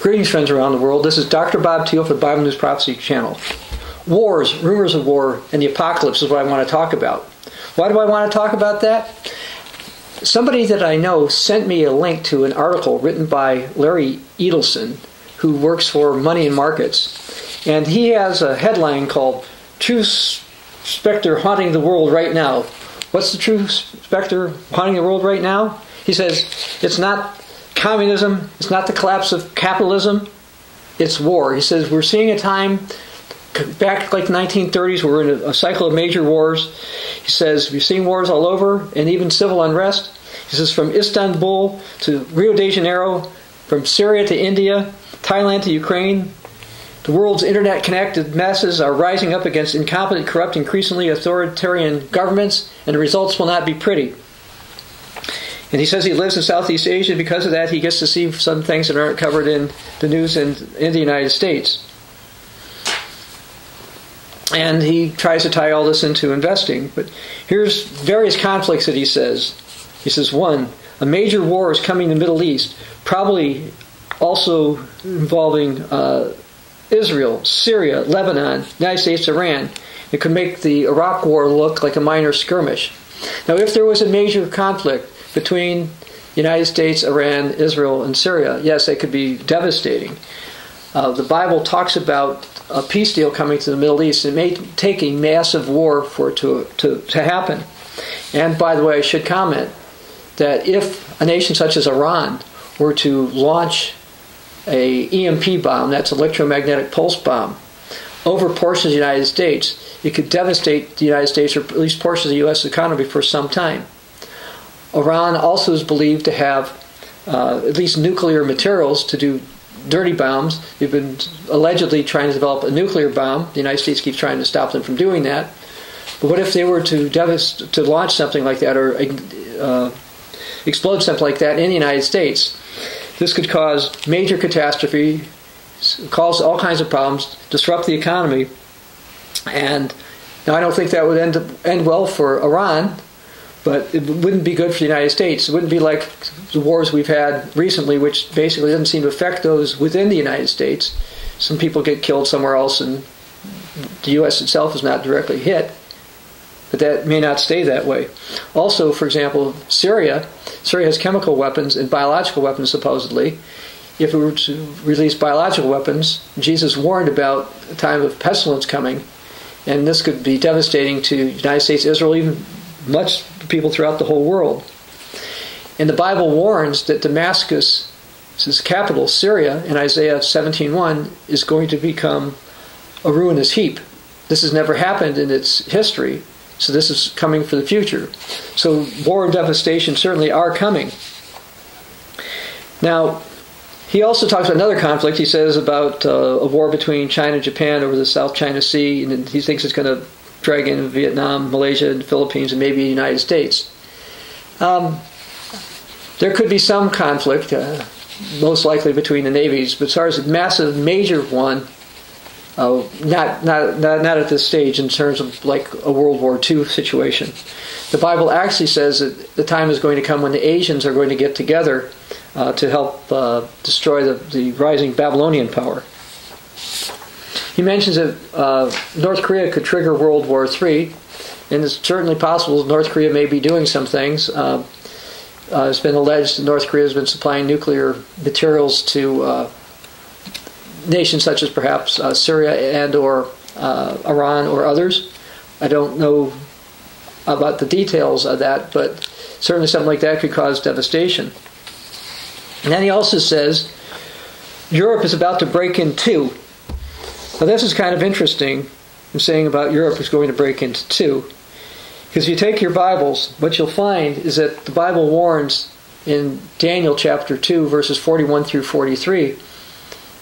Greetings, friends around the world. This is Dr. Bob Thiel for the Bible News Prophecy Channel. Wars, rumors of war, and the apocalypse is what I want to talk about. Why do I want to talk about that? Somebody that I know sent me a link to an article written by Larry Edelson, who works for Money and Markets. And he has a headline called True Spectre Haunting the World Right Now. What's the true spectre haunting the world right now? He says it's not communism, it's not the collapse of capitalism, it's war. He says we're seeing a time back like the 1930s, we're in a cycle of major wars. He says we're seeing wars all over and even civil unrest. He says from Istanbul to Rio de Janeiro, from Syria to India, Thailand to Ukraine, the world's internet-connected masses are rising up against incompetent, corrupt, increasingly authoritarian governments, and the results will not be pretty. And he says he lives in Southeast Asia. Because of that, he gets to see some things that aren't covered in the news in the United States. And he tries to tie all this into investing. But here's various conflicts that he says. He says, 1, a major war is coming in the Middle East, probably also involving Israel, Syria, Lebanon, United States, Iran. It could make the Iraq War look like a minor skirmish. Now, if there was a major conflict between the United States, Iran, Israel, and Syria, yes, they could be devastating. The Bible talks about a peace deal coming to the Middle East. It may take a massive war for it to happen. And by the way, I should comment that if a nation such as Iran were to launch a EMP bomb, that's electromagnetic pulse bomb, over portions of the United States, it could devastate the United States, or at least portions of the U.S. economy for some time. Iran also is believed to have at least nuclear materials to do dirty bombs. They've been allegedly trying to develop a nuclear bomb. The United States keeps trying to stop them from doing that. But what if they were to launch something like that, or explode something like that in the United States? This could cause major catastrophe, cause all kinds of problems, disrupt the economy. And now I don't think that would end well for Iran, but it wouldn't be good for the United States. It wouldn't be like the wars we've had recently, which basically doesn't seem to affect those within the United States. Some people get killed somewhere else, and the U.S. itself is not directly hit. But that may not stay that way. Also, for example, Syria has chemical weapons and biological weapons, supposedly. If it were to release biological weapons, Jesus warned about a time of pestilence coming, and this could be devastating to the United States, Israel, even much people throughout the whole world. And the Bible warns that Damascus, this capital, Syria, in Isaiah 17:1, is going to become a ruinous heap. This has never happened in its history, so this is coming for the future. So war and devastation certainly are coming. Now, he also talks about another conflict. He says about a war between China and Japan over the South China Sea, and he thinks it's going to drag in Vietnam, Malaysia, and the Philippines, and maybe the United States. There could be some conflict, most likely between the navies, but as far as a massive, major one, not at this stage in terms of like a World War II situation. The Bible actually says that the time is going to come when the Asians are going to get together to help destroy the rising Babylonian power. He mentions that North Korea could trigger World War III, and it's certainly possible North Korea may be doing some things. It's been alleged that North Korea has been supplying nuclear materials to nations such as perhaps Syria and or Iran or others. I don't know about the details of that, but certainly something like that could cause devastation. And then he also says Europe is about to break in two. Now this is kind of interesting, I'm saying about Europe is going to break into two. Because if you take your Bibles, what you'll find is that the Bible warns in Daniel chapter 2, verses 41 through 43,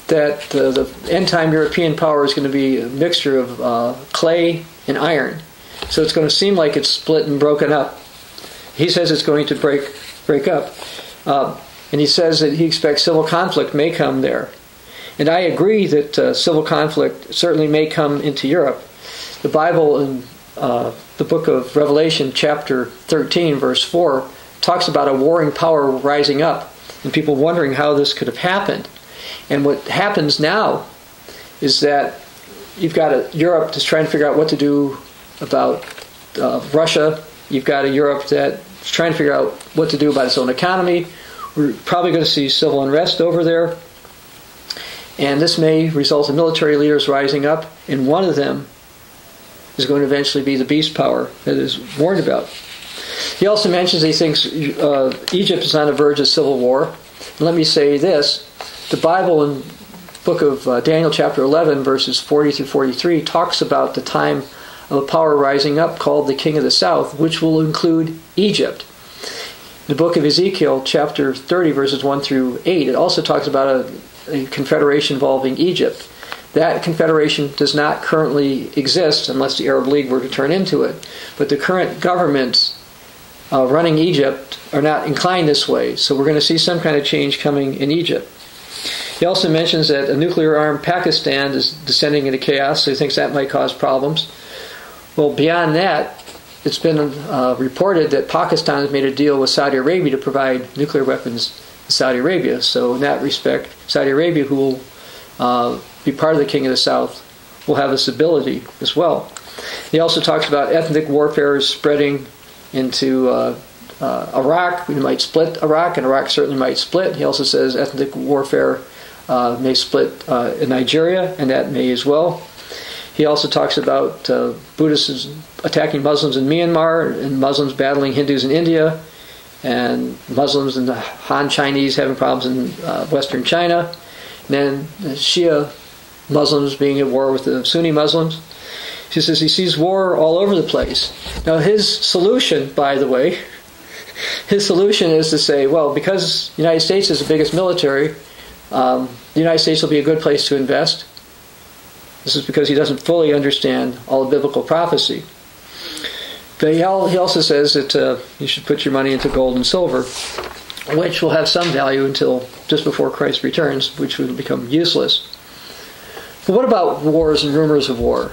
that the end-time European power is going to be a mixture of clay and iron. So it's going to seem like it's split and broken up. He says it's going to break up. And he says that he expects civil conflict may come there. And I agree that civil conflict certainly may come into Europe. The Bible in the book of Revelation, chapter 13, verse 4, talks about a warring power rising up, and people wondering how this could have happened. And what happens now is that you've got Europe that's trying to figure out what to do about Russia. You've got a Europe that's trying to figure out what to do about its own economy. We're probably going to see civil unrest over there. And this may result in military leaders rising up, and one of them is going to eventually be the beast power that is warned about. He also mentions he thinks Egypt is on the verge of civil war. And let me say this. The Bible in book of Daniel chapter 11, verses 40 through 43, talks about the time of a power rising up called the King of the South, which will include Egypt. In the book of Ezekiel chapter 30, verses 1 through 8, it also talks about a confederation involving Egypt. That confederation does not currently exist unless the Arab League were to turn into it. But the current governments running Egypt are not inclined this way, so we're going to see some kind of change coming in Egypt. He also mentions that a nuclear-armed Pakistan is descending into chaos, so he thinks that might cause problems. Well, beyond that, it's been reported that Pakistan has made a deal with Saudi Arabia to provide nuclear weapons to Saudi Arabia. So in that respect, Saudi Arabia, who will be part of the King of the South, will have this ability as well. He also talks about ethnic warfare spreading into Iraq. We might split Iraq, and Iraq certainly might split. He also says ethnic warfare may split in Nigeria, and that may as well. He also talks about Buddhists attacking Muslims in Myanmar, and Muslims battling Hindus in India, and Muslims and the Han Chinese having problems in Western China, and then the Shia Muslims being at war with the Sunni Muslims. He says he sees war all over the place. Now his solution, by the way, his solution is to say, well, because the United States is the biggest military, the United States will be a good place to invest. This is because he doesn't fully understand all of biblical prophecy. But he also says that you should put your money into gold and silver, which will have some value until just before Christ returns, which will become useless. But what about wars and rumors of war?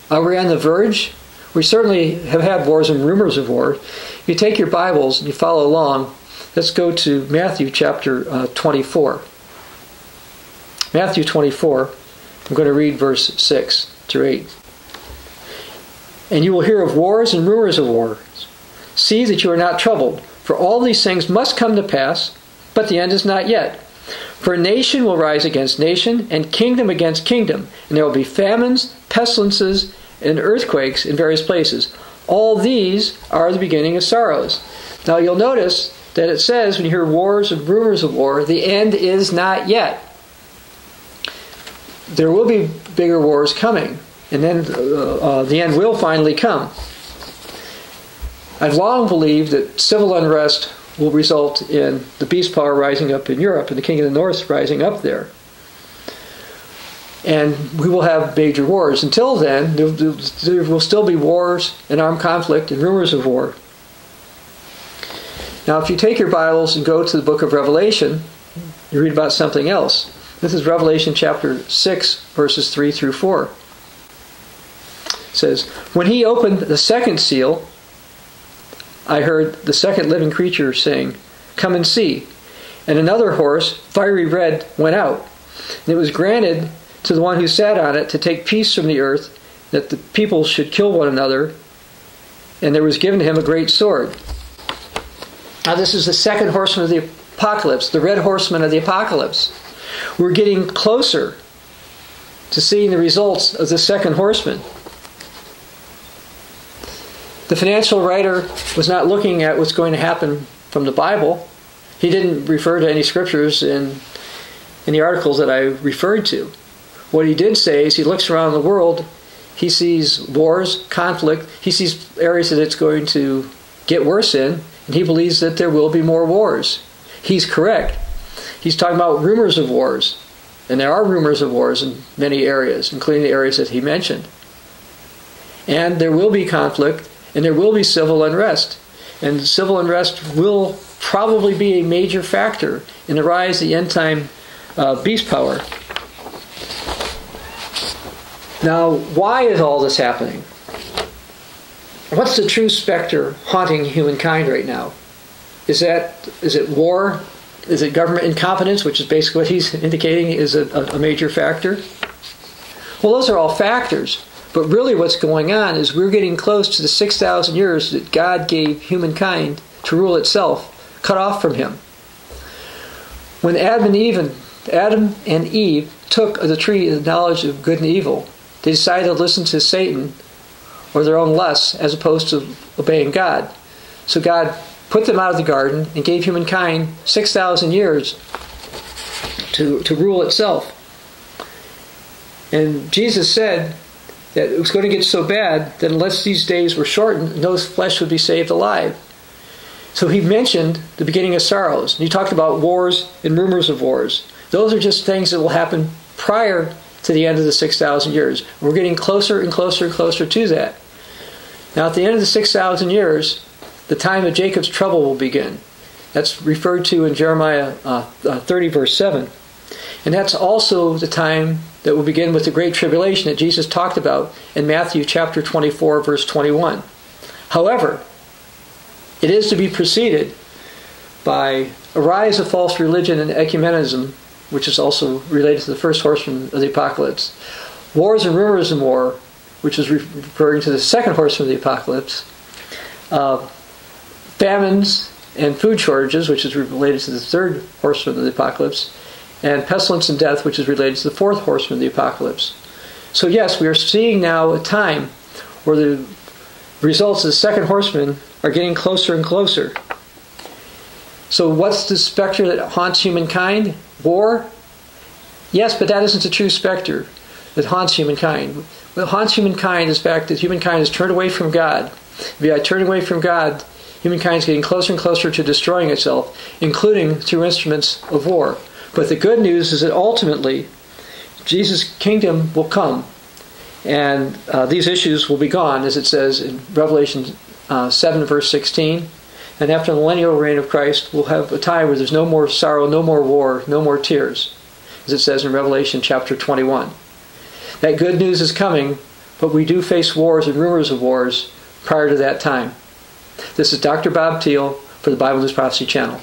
Are we on the verge? We certainly have had wars and rumors of war. If you take your Bibles and you follow along, let's go to Matthew chapter 24. Matthew 24, I'm going to read verse 6 through 8. And you will hear of wars and rumors of wars. See that you are not troubled, for all these things must come to pass, but the end is not yet. For nation will rise against nation, and kingdom against kingdom, and there will be famines, pestilences, and earthquakes in various places. All these are the beginning of sorrows. Now you'll notice that it says, when you hear wars and rumors of war, the end is not yet. There will be bigger wars coming, and then the end will finally come. I've long believed that civil unrest will result in the beast power rising up in Europe and the King of the North rising up there. And we will have major wars. Until then, there will still be wars and armed conflict and rumors of war. Now, if you take your Bibles and go to the book of Revelation, you read about something else. This is Revelation chapter 6, verses 3 through 4. It says, when he opened the second seal, I heard the second living creature saying, come and see. And another horse, fiery red, went out. And it was granted to the one who sat on it to take peace from the earth, that the people should kill one another. And there was given to him a great sword. Now this is the second horseman of the apocalypse, the red horseman of the apocalypse. We're getting closer to seeing the results of the second horseman. The financial writer was not looking at what's going to happen from the Bible. He didn't refer to any scriptures in the articles that I referred to. What he did say is he looks around the world, he sees wars, conflict, he sees areas that it's going to get worse in, and he believes that there will be more wars. He's correct. He's talking about rumors of wars, and there are rumors of wars in many areas, including the areas that he mentioned. And there will be conflict, and there will be civil unrest. And civil unrest will probably be a major factor in the rise of the end-time beast power. Now, why is all this happening? What's the true specter haunting humankind right now? Is it war Is it government incompetence, which is basically what he's indicating is a major factor? Well, those are all factors. But really what's going on is we're getting close to the 6,000 years that God gave humankind to rule itself, cut off from him. When Adam and Eve took the tree of the knowledge of good and evil, they decided to listen to Satan or their own lusts as opposed to obeying God. So God put them out of the garden and gave humankind 6,000 years to rule itself. And Jesus said that it was going to get so bad that unless these days were shortened, no flesh would be saved alive. So he mentioned the beginning of sorrows. He talked about wars and rumors of wars. Those are just things that will happen prior to the end of the 6,000 years. We're getting closer and closer and closer to that. Now at the end of the 6,000 years, the time of Jacob's trouble will begin. That's referred to in Jeremiah 30 verse 7. And that's also the time that will begin with the Great Tribulation that Jesus talked about in Matthew chapter 24 verse 21. However, it is to be preceded by a rise of false religion and ecumenism, which is also related to the first horseman of the apocalypse. Wars and rumors of war, which is referring to the second horseman of the apocalypse. Famines and food shortages, which is related to the third horseman of the apocalypse. And pestilence and death, which is related to the fourth horseman of the apocalypse. So yes, we are seeing now a time where the results of the second horseman are getting closer and closer. So what's the specter that haunts humankind? War? Yes, but that isn't the true specter that haunts humankind. What haunts humankind is the fact that humankind has turned away from God. By turning away from God, humankind is getting closer and closer to destroying itself, including through instruments of war. But the good news is that ultimately, Jesus' kingdom will come, and these issues will be gone, as it says in Revelation 7 verse 16. And after the millennial reign of Christ, we'll have a time where there's no more sorrow, no more war, no more tears, as it says in Revelation chapter 21. That good news is coming, but we do face wars and rumors of wars prior to that time. This is Dr. Bob Thiel for the Bible News Prophecy Channel.